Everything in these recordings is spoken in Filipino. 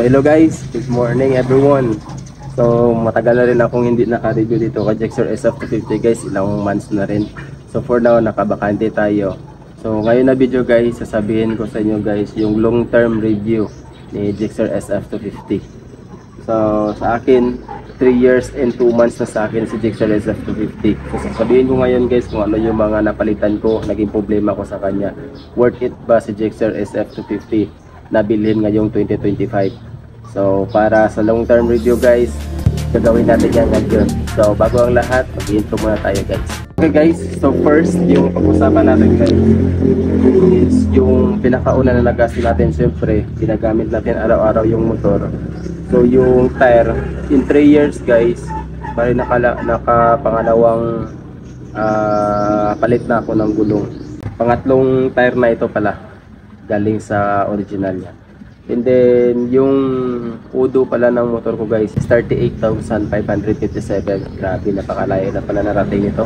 hello guys, good morning everyone. So matagal na rin akong hindi naka-review dito kay Jexer SF250 guys, ilang months na rin. So for now nakabakante tayo. So ngayon na video guys, sasabihin ko sa inyo guys yung long term review ni Jexer SF250. So sa akin 3 years and 2 months na sa akin si Jexer SF250. So sasabihin ko ngayon guys kung ano yung mga napalitan ko, naging problema ko sa kanya. Worth it ba si Jexer SF250 na bilhin ngayong 2025? So para sa long term review guys, gagawin natin yan ngayon. So bago ang lahat, mag-intro muna tayo guys. Okay guys, so first yung pag-usapan natin guys is yung pinakauna na nagastos natin. Siyempre ginagamit natin araw-araw yung motor. So yung tire, in 3 years guys, bali nakapangalawang palit na ako ng gulong. Pangatlong tire na ito pala galing sa original niya. And then yung udo pala ng motor ko guys is 38,557. Grabe, napakalayo na pala narating ito.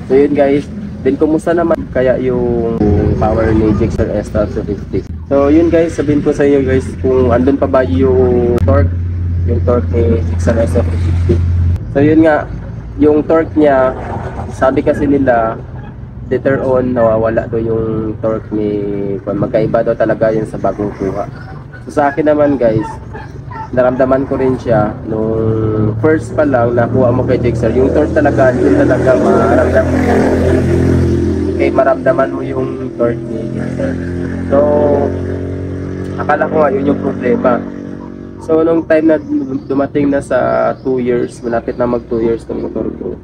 So yun guys, then kumusta naman kaya yung power ni Jexer SF250? So yun guys, sabihin ko sa inyo guys kung andun pa ba yung torque ni Jexer SF250. So yun nga, yung torque niya, sabi kasi nila later on nawawala do yung torque ni magkaiba daw talaga yun sa bagong kuha. So sa akin naman guys, naramdaman ko rin siya nung first pa lang nakuha mo kay Jexer. Yung torque talaga, yun talaga maramdaman mo yung torque ni Jexer. So akala ko nga yun yung problema. So nung time na dumating na sa 2 years, malapit na mag 2 years ng motor ko,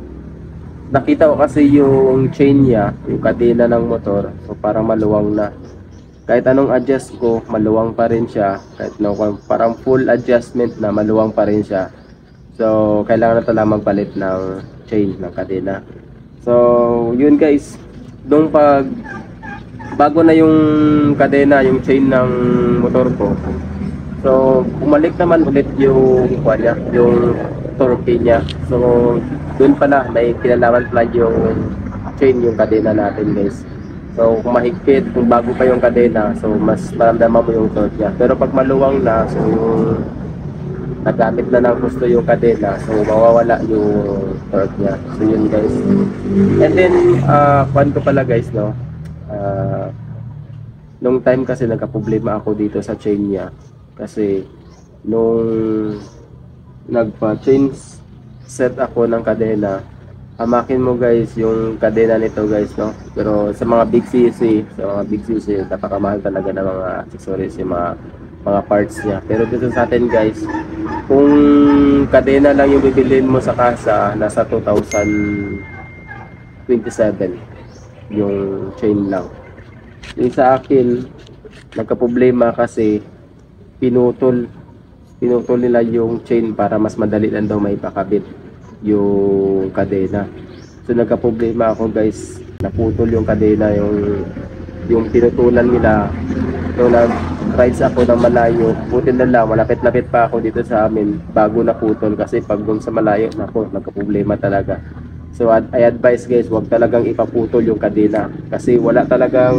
nakita ko kasi yung chain niya, yung kadena ng motor, so parang maluwang na. Kahit anong adjust ko, maluwang pa rin siya. Kahit no, parang full adjustment na, maluwang pa rin siya. So kailangan na talaga magpalit ng chain ng kadena. So yun guys, nung bago na yung kadena, yung chain ng motor ko, so bumalik naman ulit yung torque niya. So doon pala may kinalaman pala yung chain, yung kadena natin guys. So kung mahigpit, kung bago pa yung kadena, so mas maramdaman mo yung torque niya. Pero pag maluwang na, so yung nagamit na ng gusto yung kadena, so mawawala yung torque niya. So yun guys. And then kwan ko pala guys, no, nung time kasi nagka-problema ako dito sa chain niya. Kasi nung nagpa-change set ako ng kadena, hamakin mo guys yung kadena nito guys, no. Pero sa mga big CC, napakamahal talaga ng mga accessories, yung mga parts niya. Pero dito sa atin guys, kung kadena lang yung bibilhin mo sa kasa, nasa 2,027 yung chain lang. Yung sa akin, nagka-problema kasi pinutol nila yung chain para mas madali lang daw may pakabit yung kadena. So nagka-problema ako guys, naputol yung kadena, yung pinutulan nila. So nag-rides ako ng malayo, buti na lang malapit-lapit pa ako dito sa amin bago naputol, kasi pag doon sa malayo, nako, nagka-problema talaga. So I advise guys, wag talagang ipaputol yung kadena, kasi wala talagang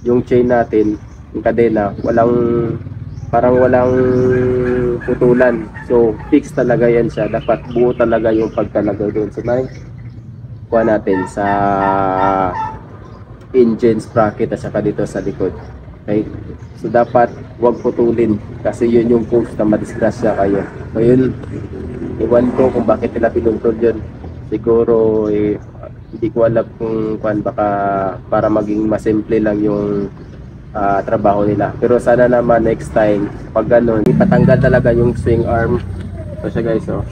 yung chain natin, yung kadena, parang walang putulan. So fix talaga yan siya, dapat buo talaga yung pagkalagay doon sa natin sa engine sprocket at saka dito sa likod. Okay, so dapat wag putulin, kasi yun yung cause na madisgrasya kayo. So yun, iwan ko kung bakit nila pinutol yun. Siguro hindi ko alam kung baka para maging masimple lang yung trabaho nila. Pero sana naman next time pag ganun, ipatanggal talaga yung swing arm. So siya guys, oh,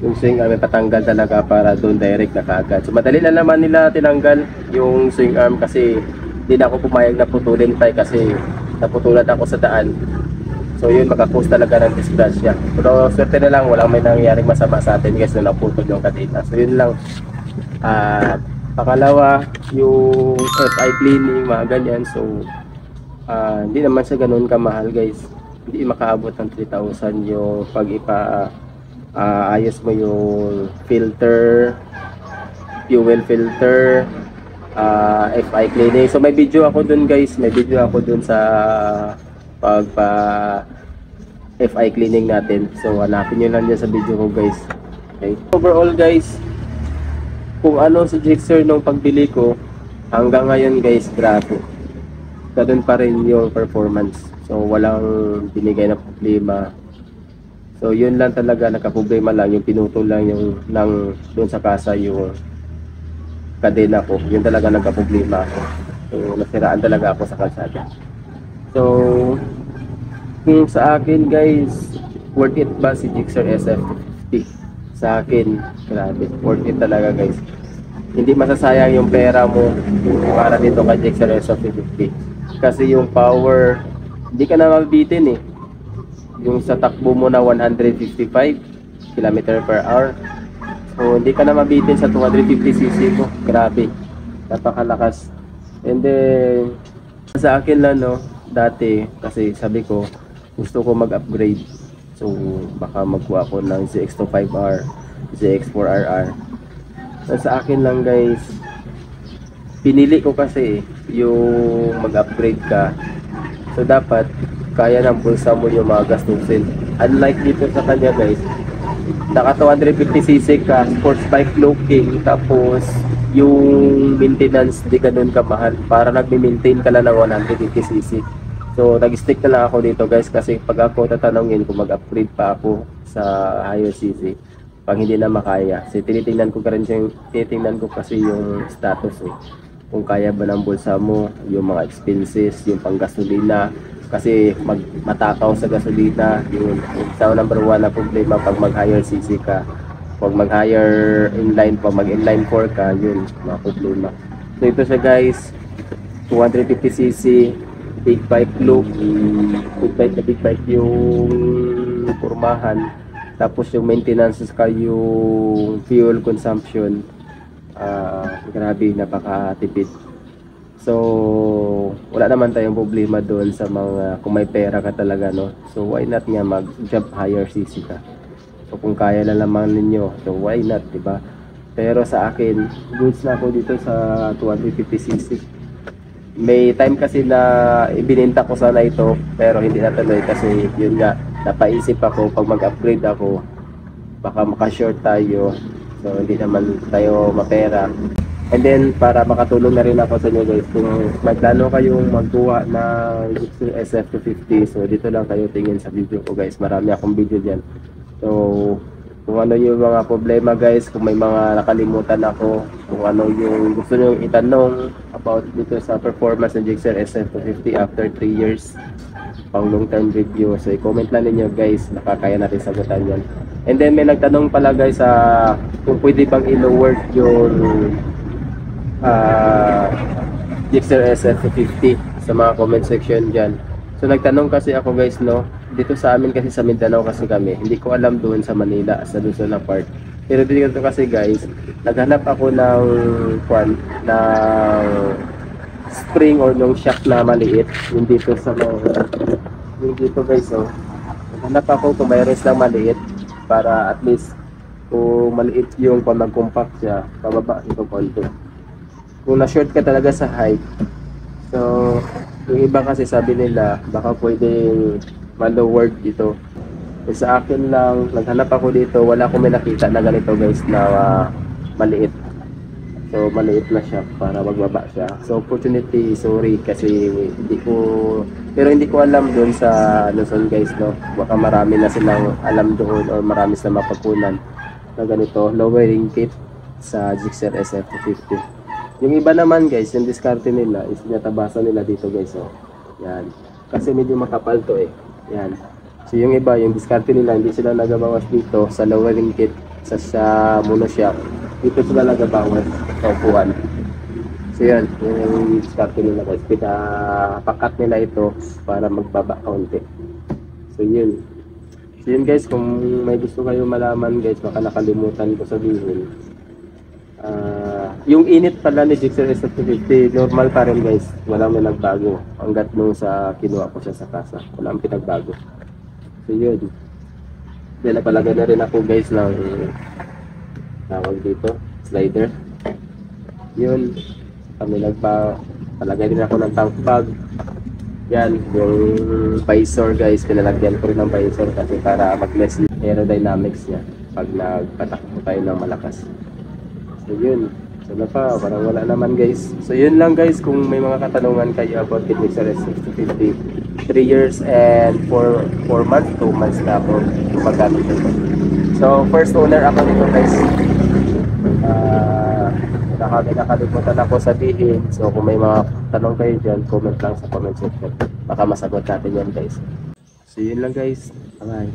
yung swing arm ipatanggal talaga para doon direct na kaagad. So madali na naman nila tinanggal yung swing arm, kasi hindi na ako pumayag na putulin pa, kasi naputulan ako sa daan. So yun, magkakos talaga ng disgrasya. Pero swerte na lang, walang may nangyaring masama sa atin guys na naputol yung kadena. So yun lang. Pangalawa, yung FI cleaning, mga ganyan. So hindi naman siya ganun kamahal guys. Hindi makaabot ng 3,000 yung pag ayos mo yung filter, fuel filter, FI cleaning. So may video ako dun guys, may video ako dun sa pagpa FI cleaning natin. So hanapin nyo lang dyan sa video ko guys. Okay. Overall guys, kung ano si Gixxer nung pagbili ko, hanggang ngayon guys, grabe. Ganun pa rin yung performance. So walang binigay na problema. So yun lang talaga, nagka-problema lang yung pinutol lang yung ng doon sa kasa yung kadena ko. Yun talaga nagka-problema ako. So nasiraan talaga ako sa kalsada. So kung sa akin guys, worth it ba si Gixxer SF50? Sa akin, grabe, worth it talaga guys. Hindi masasayang yung pera mo para dito kay Gixxer SF50. Kasi yung power, hindi ka na mabitin eh. Yung sa takbo mo na 155 km per hour, so hindi ka na mabitin sa 250cc ko. Grabe, napakalakas. And then sa akin lang no, dati kasi sabi ko gusto ko mag-upgrade, so baka magkuha ako ng ZX25R, ZX4RR. So sa akin lang guys, pinili ko kasi yung mag-upgrade ka, so dapat kaya ng bulsa mo yung mga gastusin. Unlike dito sa kanya guys, naka 250cc ka, sports bike looking, tapos yung maintenance di ganun kamahal, para nagme-maintain ka lang ng 150cc. So nag-stick na lang ako dito guys, kasi pag ako tatanungin kung mag-upgrade pa ako sa higher cc, pag hindi na makaya, kasi tinitingnan ko kasi yung status eh, kung kaya ba ng bulsa mo, yung mga expenses, yung panggasolina, kasi matakaw sa gasolina, yung isa number one na problema pag mag higher cc ka. Pag mag higher inline, pag mag inline 4 ka, yun mga problema. So ito siya guys, 250cc big bike look, big bike yung kurmahan, tapos yung maintenance ka, yung fuel consumption, grabe, napakatipid. So wala naman tayong problema doon sa mga kung may pera ka talaga no, so why not nga mag jump higher cc ka. So kung kaya na naman ninyo, so why not, diba? Pero sa akin, goods na ako dito sa 250cc. May time kasi na ibininta ko sana ito, pero hindi natuloy kasi yun nga, napaisip ako pag mag-upgrade ako baka maka-short tayo, so hindi naman tayo mapera. And then para makatulong na rin ako sa inyo guys, kung may plano kayong magkuha ng Gixxer SF250, so dito lang kayo tingin sa video ko guys, marami akong video dyan. So kung ano yung mga problema guys, kung may mga nakalimutan ako, kung ano yung gusto nyo itanong about dito sa performance ng Gixxer SF250 after 3 years pang long term review, so i-comment lang ninyo guys, nakakaya natin sagutan yan. And then may nagtanong pala guys sa kung pwede bang i-lower yung Gixxer SF250 sa mga comment section dyan. So nagtanong kasi ako guys no, dito sa amin kasi sa Mindanao kasi kami, hindi ko alam doon sa Manila, sa Luzon na part. Pero dito kasi guys, naghanap ako ng spring or ng shock na maliit, yung dito sa mga, yung dito guys oh. Naghanap ako kung mayroon silang maliit, para at least kung maliit yung pag mag-compact siya, pababa ito konti. Kung na-short ka talaga sa height, so yung iba kasi sabi nila baka pwedeng ma-lowered dito. Sa akin lang, naghanap ako dito, wala akong may nakita na ganito guys na maliit. So maliit na siya para magbaba siya. So opportunity, sorry kasi hindi ko alam doon sa Luzon guys no. Baka marami na silang alam doon or marami silang mapagkunan na ganito, lowering kit sa Gixxer SF250. Yung iba naman guys, yung diskarte nila is natabasan nila dito guys oh. Yan. Kasi medyo makapal to eh. Yan. So yung iba, yung diskarte nila, hindi sila nagabawas dito sa lowering kit sa monoshock. Dito sila nagabawas sa upuan. So yan, yung diskarte nila guys. Pinapakat nila ito para magbaba kaunti. So yun. So yun guys, kung may gusto kayo malaman guys, baka nakalimutan ko sabihin. Yung init pala ni Gixxer SF250, normal pa rin guys, walang may nagbago hanggat nung sa kinuha ko siya sa kasa, walang pinagbago. So yun, then napalagay na rin ako guys ng tawag dito, slider. Yun, kami palagay din ako ng tank bag, Yan, yung visor guys, pinalagyan ko rin ng visor kasi para mag-less aerodynamics niya pag nagpatakbo tayo ng malakas. So yun, so na pa, parang wala naman guys. So yun lang guys, kung may mga katanungan kayo about kay Gixxer S6050, 3 years and 4 months, 2 months na ako gumagamit nito. So first owner ako nito guys. Nakalimutan ako sabihin. So kung may mga tanong kayo dyan, comment lang sa comment section. Baka masagot natin yan guys. So yun lang guys. Bye.